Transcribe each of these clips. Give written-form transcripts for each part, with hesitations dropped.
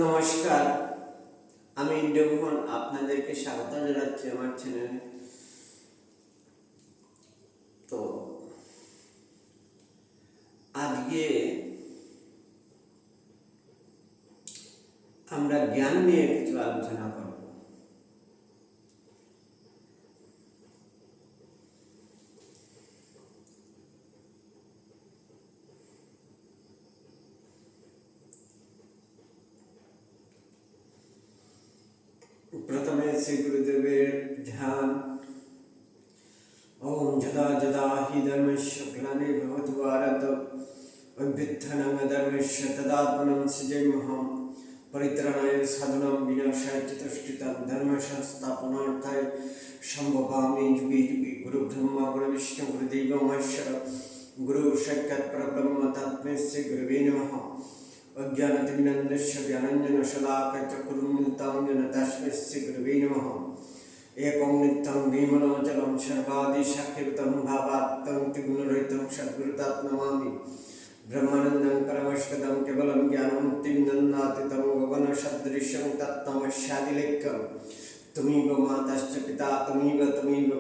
নমস্কার, আমি ইন্দ্রমোহন আপনাদেরকে স্বাগত জানাচ্ছি আমার চ্যানেলে। তো আজকে আমরা জ্ঞান নিয়ে কিছু আলোচনা করব। প্রথমে শ্রী গুরুদেবের ধ্যান। ওম যদা যদা হি ধর্মস্য গ্লানির্ভবতি ভারত অভ্যুত্থানং অধর্মস্য তদাত্মनं সৃজাম্যহम् পরিত্রাণায় সাধনাং বিনাশায় চ তুষ্টিতাং ধর্ম সংস্থাপনার্থায় সম্ভবামি যুগে যুগে। গুরু ব্রহ্মা গুরু বিষ্ণু গুরুদেব মহেশ্বর গুরু সাক্ষাৎ পরব্রহ্ম তস্मै শ্রী গুরবে নমঃ। অজ্ঞানতিমিরন্ধস্য জ্ঞানাঞ্জনশলাকয়া চক্ষুरुन्मिलितं येन तस्मै श्री गुरवे नमः। एकं नित्यं निर्मलमचलं सर्वादिशाख्ययुतं भावात्मं त्रिगुणरहितं सद्गुरुं नमामि। ब्रह्मानन्दं परमश्कदं केवलं ज्ञानमुक्तिं नन्दातीतं गगनसदृशं तत्तमस्यादिलेख्यं। त्वमेव माताश्च पिता त्वमेव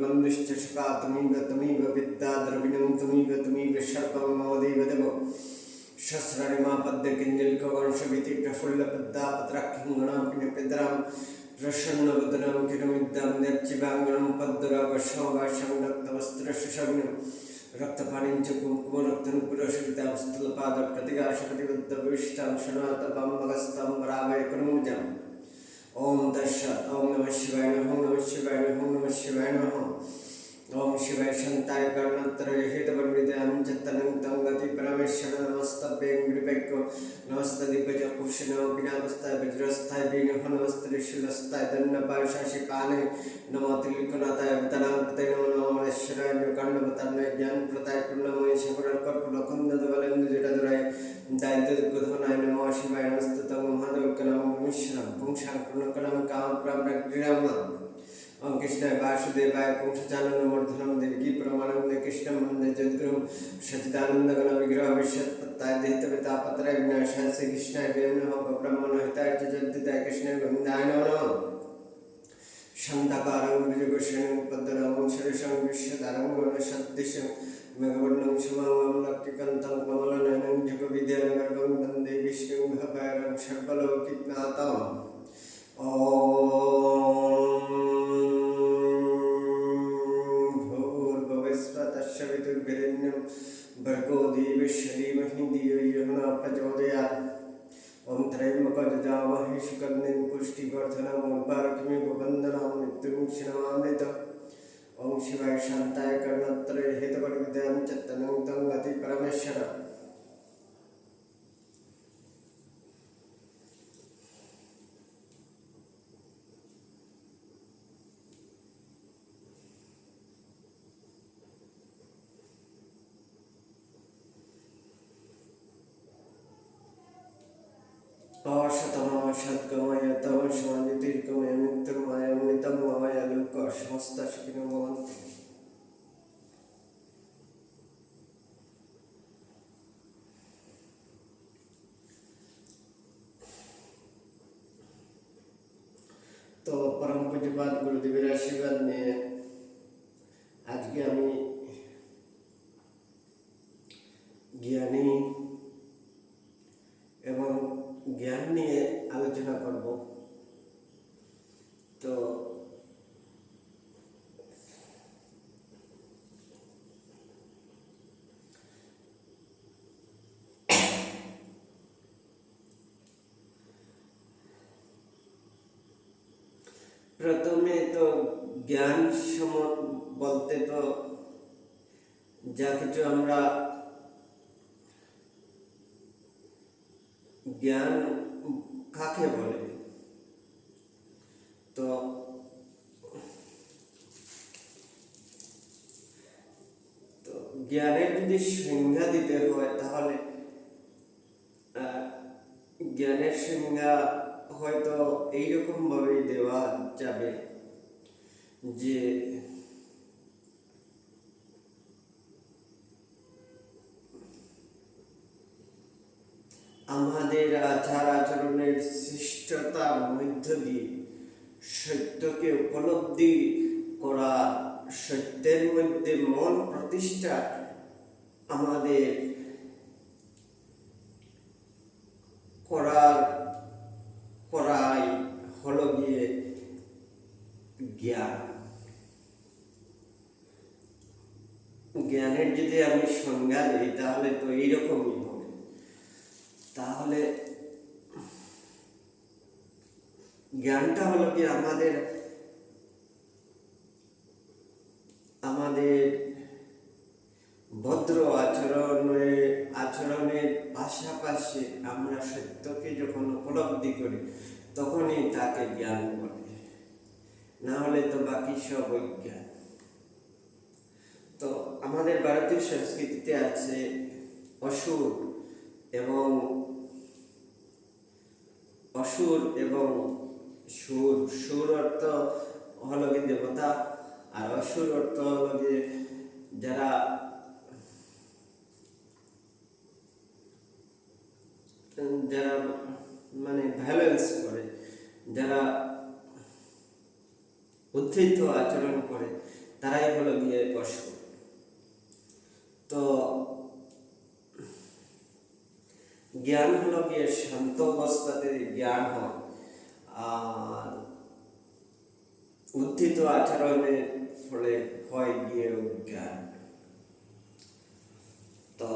बन्धुश्च सखा त्वमेव विद्या द्रविणं त्वमेव सर्वं मम देवदेव। सहस्राणि पद्मकिञ्जलिकवंशभिति प्रफुल्लपद्मापत्राख्यं गणापिनपेद्रां प्रसन्नवदनं किरमिद्दां देवचिवाङ्गनं पद्मरागशोभाषं रक्तवस्त्रशुशग्नं रक्तपाणिं च कुङ्कुमरक्तनुपुरशुलितां सनातपं मगस्तं वरावयकनुजम्। ओम तत्सत्। ओम नमः शिवाय नमः। नमः शिवाय नमः। नमः शिवाय नमः। ओम शिवाय शांताय कर्णत्रय हेतवर्मिदां चत्तनं गति परमेश्वर नमस्तभ्ये गुरुपेक्को नमस्ते दिग्गज कुशनो विनामस्ताय वज्रस्ताय वेणुः नमस्ते शिलस्ताय दण्डपाय शाशिपाने नमो त्रिलोकनाथाय वितनांपते नमो महेश्वराय कांडवतन्मय ज्ञान प्रदाय पूर्णमय शंकर कर्पूरकुंदवलेन्दु जटाधराय दायित्वदुःखधनाय नमो शिवाय नमस्तुतं महादेवकलं मिश्रं पुंसां पूर्णकलं कामप्राप्तक्रीडाम्। ओम कृष्णाय वासुदेवाय पुंसचाननमूर्धनं देवकी परमानन्दे कृष्णं वन्दे जगद्गुरुं सच्चिदानन्दघनविग्रहं विश्वोत्पत्त्यादि देवतापत्रय विनाशाय श्रीकृष्णाय वयं नमः। ब्रह्मणहिताय च जगद्धिताय कृष्णाय गोविन्दाय नमो नमः। शान्ताकारं भुजगशयनं पद्मनाभं सुरेशं विश्वधारं गगनसदृशं मेघवर्णं शुभांगं लक्ष्मीकान्तं कमलनयनं जगविद्यानगरं वन्दे विष्णुं भवभयहरं सर्वलोकनाथम्। भर्गो देवस्य धीमहि धियो यो नः प्रचोदयात्। ओम त्र्यंबकं शुकर्णेन पुष्टिवर्धनम् ओम पार्थिव वन्दनं मृत्युमुक्षीणमामृतम्। ओम शिवाय शान्ताय कर्णत्रय हेतवर्मिदां चत्तनं गति परमेश्वर। অসতমসদ্গময় তম সমাধিতীর্গময় মুক্তময় অমৃতম মময় লোক সমস্ত সুখিনো ভবন্তু। তো পরম পূজ্যপাদ গুরুদেবের আশীর্বাদ নিয়ে আজকে আমি জ্ঞানী এবং জ্ঞান নিয়ে আলোচনা করব। তো প্রথমে তো জ্ঞান বলতে তো যা কিছু আমরা জ্ঞান কাকে বলে, তো জ্ঞানের যদি সংজ্ঞা দিতে হয় তাহলে জ্ঞানের সংজ্ঞা হয়তো এইরকম ভাবে দেওয়া যাবে যে আমাদের আচার আচরণের বৈশিষ্ট্যতার মধ্য দিয়ে সত্যকে উপলব্ধি করা, সত্যের মধ্যে মন প্রতিষ্ঠা আমাদের করাই হলো গিয়ে জ্ঞান। জ্ঞানের যদি আমি সংজ্ঞা দিই তাহলে তো এইরকমই হবে। তাহলে জ্ঞানটা হলো কি আমাদের ভদ্র আচরণের পাশাপাশি আমরা সত্যকে যখন উপলব্ধি করি তখনই তাকে জ্ঞান বলে, না হলে তো বাকি সব অজ্ঞান। তো আমাদের ভারতীয় সংস্কৃতিতে আছে অসুর এবং সুর। সুর অর্থ হলো কি দেবতা, আর অসুর অর্থ হলো কি যারা মানে ভায়োলেন্স করে, যারা উদ্ধৃত আচরণ করে, তারাই হলো গিয়ে অসুর। তো জ্ঞান হলো গিয়ে শান্ত অবস্থাতে জ্ঞান হয়, আর উদ্ধৃত আচরণের ফলে হয় গিয়ে অজ্ঞান। তো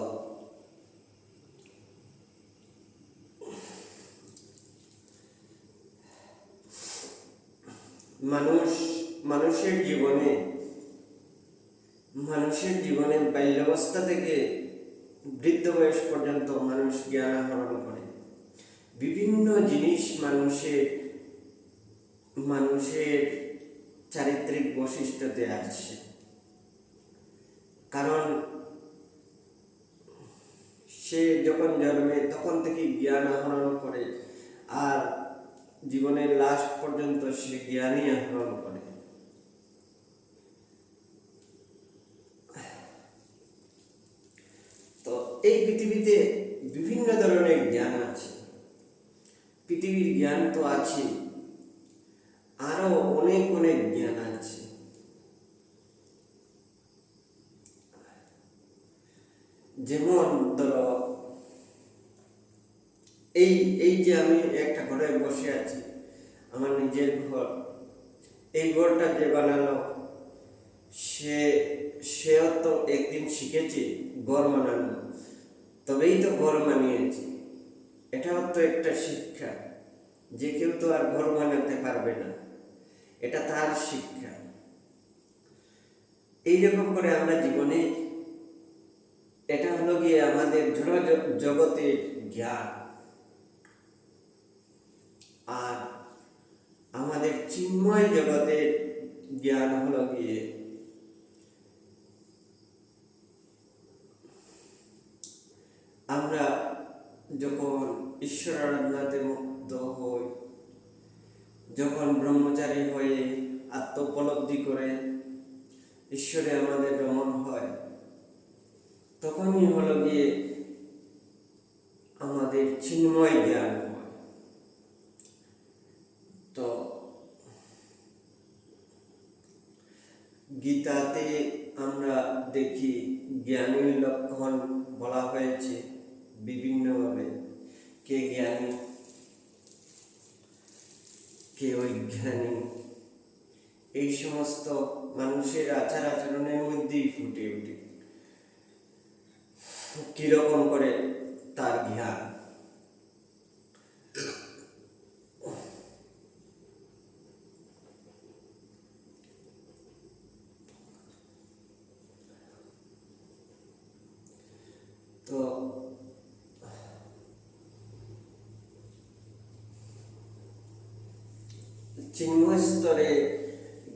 মানুষের জীবনে বাল্যাবস্থা থেকে বৃদ্ধ বয়স পর্যন্ত মানুষ জ্ঞান আহরণ করে। বিভিন্ন জিনিস মানুষের চারিত্রিক বৈশিষ্ট্যতে আসছে, কারণ সে যখন জন্মে তখন থেকে জ্ঞান আহরণ করে, আর জীবনের লাস্ট পর্যন্ত সে জ্ঞানই আহরণ করে। তো এই পৃথিবীতে বিভিন্ন ধরনের জ্ঞান আছে। পৃথিবীর জ্ঞান তো আছে, আরো অনেক অনেক জ্ঞান আছে। যেমন ধরো এই যে আমি একটা ঘরে বসে আছি, আমার নিজের ঘর, এই ঘরটা যে বানালো সেও তো একদিন শিখেছে ঘর বানানো, তবেই তো ঘর বানিয়েছে। এটাও তো একটা শিক্ষা, যে কেউ তো আর ঘর বানাতে পারবে না, এটা তার শিক্ষা। এইরকম করে আমরা জীবনে, এটা হলো গিয়ে আমাদের জগতের জ্ঞান। আর আমাদের চিন্ময় জগতের জ্ঞান হলো গিয়ে আমরা যখন ঈশ্বর আরাধনাতে মুক্ত হই, যখন ব্রহ্মচারী হয়ে আত্ম উপলব্ধি করে ঈশ্বরে আমাদের রমণ হয়, তখনই হলো গিয়ে আমাদের চিন্ময় জ্ঞান হয়। তো গীতাতে আমরা দেখি জ্ঞানীর লক্ষণ বলা হয়েছে বিভিন্নভাবে। কে জ্ঞানী, কে অজ্ঞানী, এই সমস্ত মানুষের আচার আচরণের মধ্যেই ফুটে ওঠে কিরকম করে তার জ্ঞান। তো চিন্ময় স্তরে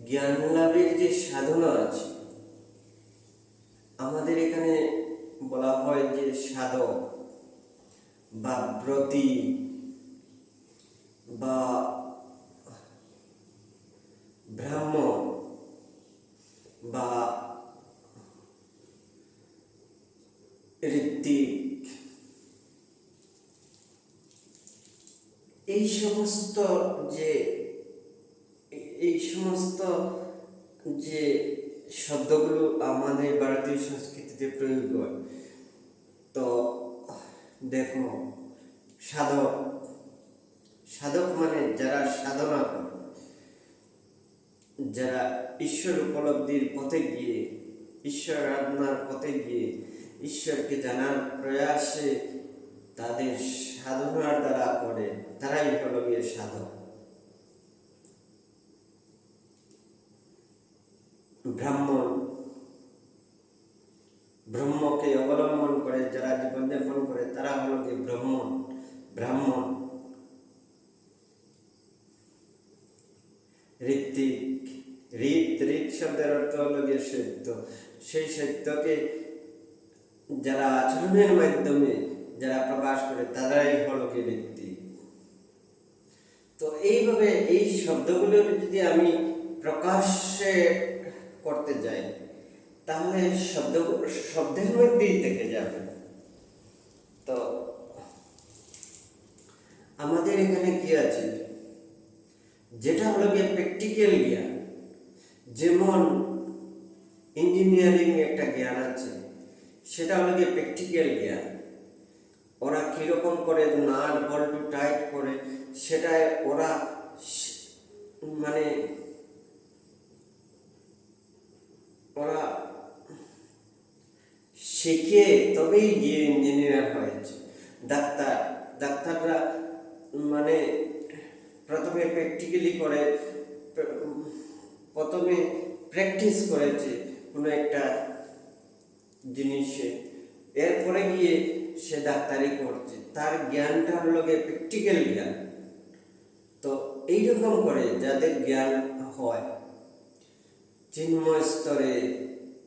জ্ঞান লাভের যে সাধনা আছে, আমাদের এখানে বলা হয় যে সাধক বা ব্রতী বা ব্রাহ্মণ বা ঋত্বিক, এই সমস্ত যে এই সমস্ত যে শব্দগুলো আমাদের ভারতীয় সংস্কৃতিতে প্রয়োগ হয়। তো দেখো, সাধক, সাধক মানে যারা সাধনা করে, যারা ঈশ্বর উপলব্ধির পথে গিয়ে, ঈশ্বর আরাধনার পথে গিয়ে ঈশ্বরকে জানার প্রয়াসে তাদের সাধনার দ্বারা করে, তারাই হলো গিয়ে সাধক। ব্রাহ্মণ, ব্রহ্মকে অবলম্বন করে যারা জীবনযাপন করে তারা হলো গিয়ে ব্রাহ্মণ। ঋত্বিক, ঋত শব্দের অর্থ হলো গিয়ে সত্য। সেই সত্যকে যারা আচরণের মাধ্যমে যারা প্রকাশ করে তারাই হলো গিয়ে ঋত্বিক। তো এইভাবে এই শব্দগুলো যদি আমি প্রকাশ্যে করতে যাই তাহলে শব্দের মধ্যেই থেকে যাবে। তো আমাদের এখানে কি আছে, যেটা হলো গিয়ে প্র্যাকটিক্যাল জ্ঞান, যেমন ইঞ্জিনিয়ারিং একটা জ্ঞান আছে, সেটা হলো গিয়ে প্র্যাকটিক্যাল জ্ঞান। ওরা কীরকম করে নাট বল্টু টাইট করে সেটাই ওরা মানে ওরা শিখে তবেই গিয়ে ইঞ্জিনিয়ার হয়েছে। ডাক্তাররা মানে প্রথমে প্র্যাকটিক্যালি করে, প্রথমে প্র্যাকটিস করেছে কোনো একটা জিনিসে, এরপরে গিয়ে সে ডাক্তারি করছে, তার জ্ঞানটা হলো গিয়ে প্র্যাকটিক্যাল জ্ঞান। তো এইরকম করে যাদের জ্ঞান হয় চিন্ময় স্তরে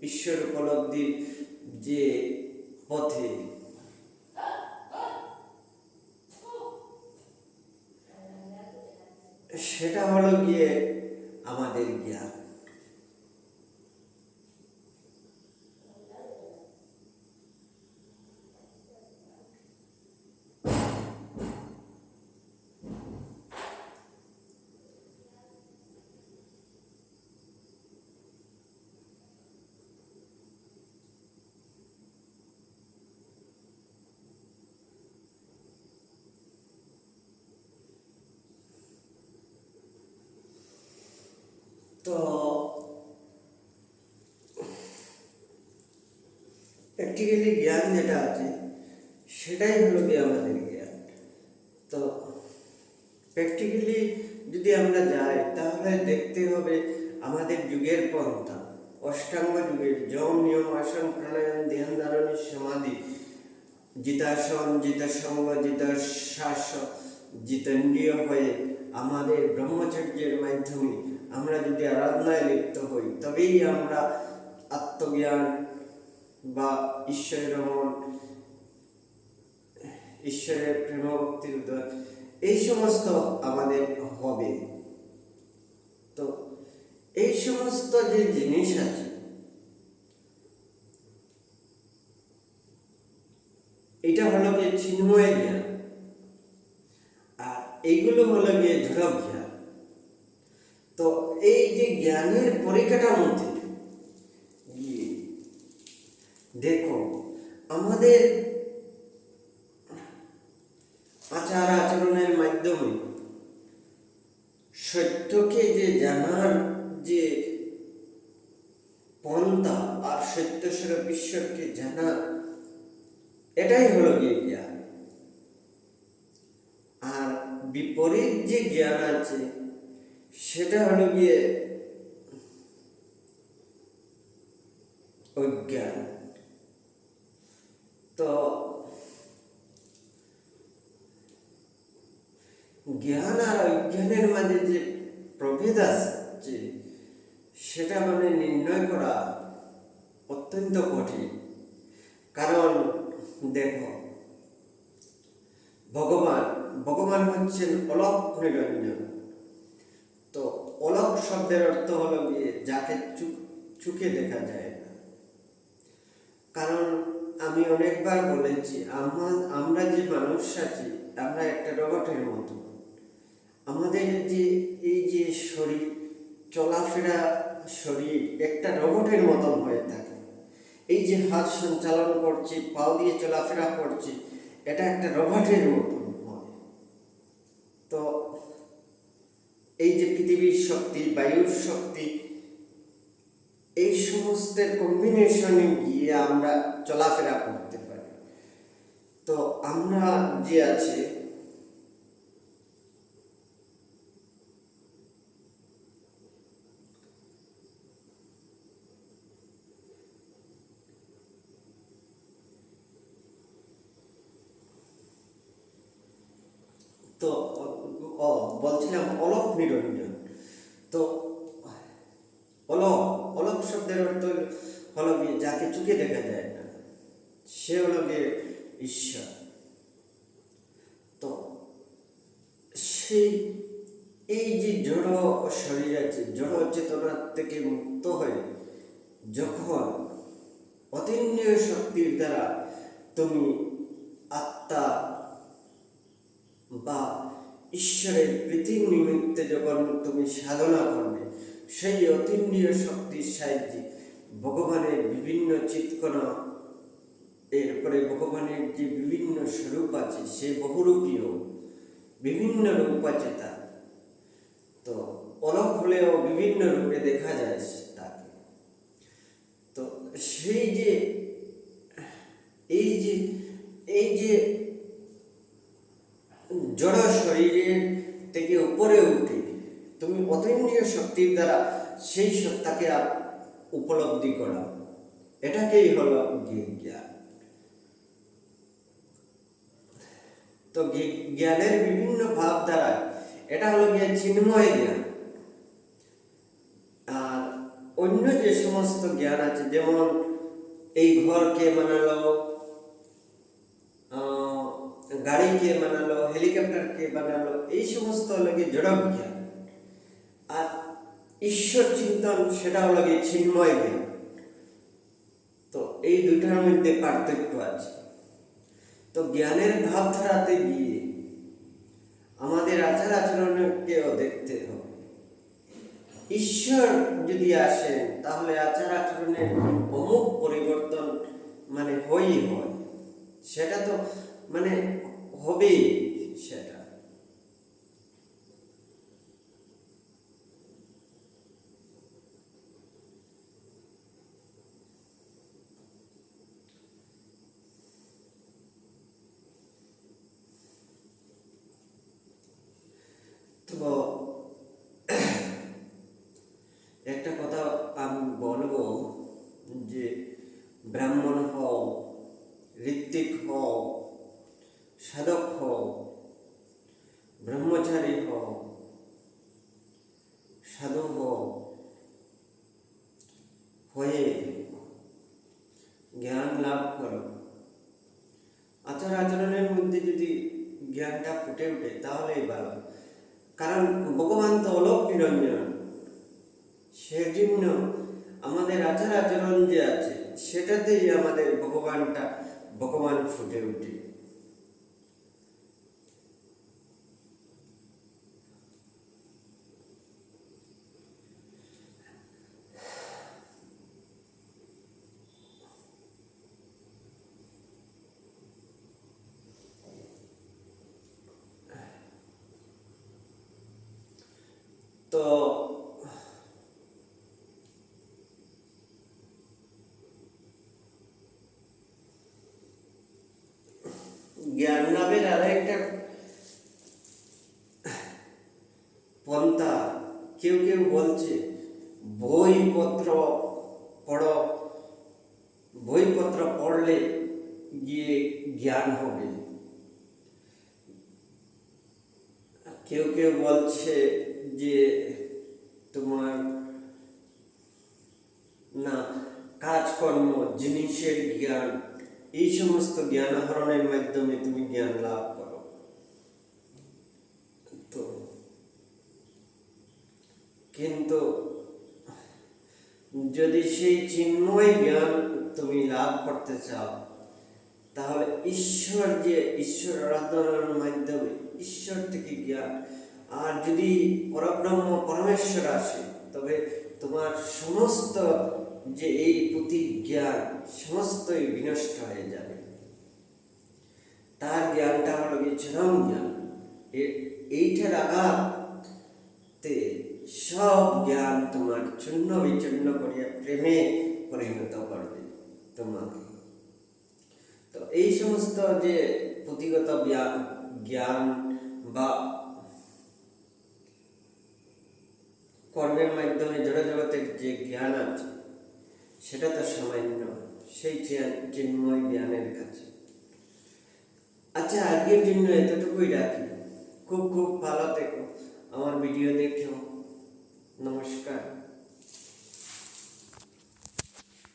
ঈশ্বর উপলব্ধির যে পথে, সেটা হলো গিয়ে আমাদের জ্ঞান। তো প্র্যাকটিক্যালি জ্ঞান যেটা আছে সেটাই হলো গিয়ে আমাদের জ্ঞান। তো প্র্যাকটিক্যালি যদি আমরা যাই তাহলে দেখতে হবে আমাদের যুগের পন্থা, অষ্টাঙ্গ যুগের যম নিয়ম আসন প্রাণায়াম ধ্যান ধারণী সমাধি, জিতাসন জিতাসঙ্গ জিতাশ্বাস জিতেন্দ্রিয় হয়ে আমাদের ব্রহ্মচর্যের মাধ্যমে আমরা যদি আরাধনায় লিপ্ত হই তবেই আমরা আত্মজ্ঞান বা ঈশ্বরের মন, ঈশ্বরের প্রেম ভক্তির উদয়, এই সমস্ত আমাদের হবে। তো এই সমস্ত যে জিনিস আছে এটা হলো গিয়ে চিন্ময় জ্ঞান, আর এইগুলো হলো গিয়ে ঝড়ক জ্ঞান। তো এই যে জ্ঞানের পরিকাঠামোতে গিয়ে দেখো আমাদের আচার আচরণের মাধ্যমে সত্যকে যে জানার যে পন্থা আর সত্যস্বরূপ ঈশ্বরকে জানা, এটাই হলো গিয়ে জ্ঞান। আর বিপরীত যে জ্ঞান আছে সেটা হলো গিয়ে অজ্ঞান। তো জ্ঞান আর অজ্ঞানের মাঝে যে প্রভেদ আছে সেটা মানে নির্ণয় করা অত্যন্ত কঠিন। কারণ দেখো, ভগবান হচ্ছেন অলক নিরঞ্জন। তো অলক শব্দের অর্থ হলো গিয়ে যাকে চোখে দেখা যায় না। কারণ আমি অনেকবার বলেছি আমরা যে মানুষ আছি আমরা একটা রোবটের মতো, আমাদের যে এই যে শরীর চলাফেরা, শরীর একটা রোবটের মতন হয়ে থাকে। এই যে হাত সঞ্চালন করছি, পাও দিয়ে চলাফেরা করছি, এটা একটা রোবটের মতন হয়। তো এই যে পৃথিবীর শক্তি, বায়ুর শক্তি, এই সমস্তের কম্বিনেশনে গিয়ে আমরা চলাফেরা করতে পারি। তো আমরা যে আছে তো বলছিলাম অলক নিরঞ্জন। তো অলক, অলক শব্দের অর্থ হলো গিয়ে যাকে চোখে দেখা যায় না, সে হলো গিয়ে ঈশ্বর। তো সেই এই যে জড় শরীর আছে, জড় চেতনার থেকে মুক্ত হয়ে যখন অতীন্দ্রিয় শক্তির দ্বারা তুমি আত্মা বা ঈশ্বরের প্রীতির নিমিত্তে যখন তুমি সাধনা করবে, সেই অতীন্দ্রিয় শক্তির সাহায্যে ভগবানের বিভিন্ন চিৎকণা, এরপরে ভগবানের যে বিভিন্ন স্বরূপ আছে, সে বহুরূপীয় বিভিন্ন রূপ আছে তার। তো অলক হলেও বিভিন্ন রূপে দেখা যায় তাকে। তো সেই যে এই যে এই যে জড় শরীরের থেকে উপরে উঠে তুমি অতীন্দ্রিয় শক্তির দ্বারা সেই সত্তাকে উপলব্ধি করা, এটাকেই হলো জ্ঞান। তো জ্ঞানের বিভিন্ন ভাব দ্বারা এটা হলো গিয়ে চিন্ময় জ্ঞান। আর অন্য যে সমস্ত জ্ঞান আছে, যেমন এই ঘর কে বানালো, গাড়ি কে বানালো, হেলিকপ্টার কে বানালো, এই সমস্ত হলো গিয়ে জড় জ্ঞান। আর ঈশ্বর চিন্তন, সেটা হলো গিয়ে চিন্ময় জ্ঞান। তো এই দুটার মধ্যে পার্থক্য আছে। তো জ্ঞানের ভাবধারাতে গিয়ে আমাদের আচার আচরণকেও দেখতে হবে। ঈশ্বর যদি আসেন, তাহলে আচার আচরণের অমুক পরিবর্তন মানে হয়ই হয়, সেটা তো মানে হবেই সেটা। তো একটা কথা আমি বলবো যে ব্রাহ্মণ হও, ঋত্বিক হও, সাধক হও, ব্রহ্মচারী হও, সাধু হও, হয়ে জ্ঞান লাভ করো। আচার আচরণের মধ্যে যদি জ্ঞানটা ফুটে ওঠে তাহলেই ভালো। কারণ ভগবান তো অলক নিরঞ্জন, সেজন্য আমাদের আচার আচরণ যে আছে, সেটাতেই আমাদের ভগবান ফুটে ওঠে। তো জ্ঞান লাভের আরেকটা পন্থা, কেউ কেউ বলছে বইপত্র পড়ো, বইপত্র পড়লে গিয়ে জ্ঞান হবে। কেউ কেউ বলছে যে তোমার না কাজকর্ম, জিনিসের জ্ঞান, এই সমস্ত জ্ঞান আহরণের মাধ্যমে তুমি জ্ঞান লাভ করো। তো কিন্তু যদি সেই চিন্ময় জ্ঞান তুমি লাভ করতে চাও, তাহলে ঈশ্বর আরাধনার মাধ্যমে ঈশ্বর থেকে জ্ঞান আর যদি পরব্রহ্ম পরমেশ্বর আসে, তবে তোমার সমস্ত যে এই প্রতিজ্ঞান সমস্তই বিনষ্ট হয়ে যাবে। তার জ্ঞানটা হলো কি চরম জ্ঞান। এইটার আঘাতে সব জ্ঞান তোমার চূর্ণ বিচূর্ণ করিয়া প্রেমে পরিণত করবে তোমাকে। তো এই সমস্ত যে পুঁথিগত জ্ঞান বা কর্মের মাধ্যমে জড় জগতের যে জ্ঞান আছে, সেটা তো সামান্য সেই চিন্ময় জ্ঞানের কাছে। আচ্ছা, আজকের জন্য এতটুকুই রাখি। খুব খুব ভালো থেকো, আমার ভিডিও দেখো। নমস্কার।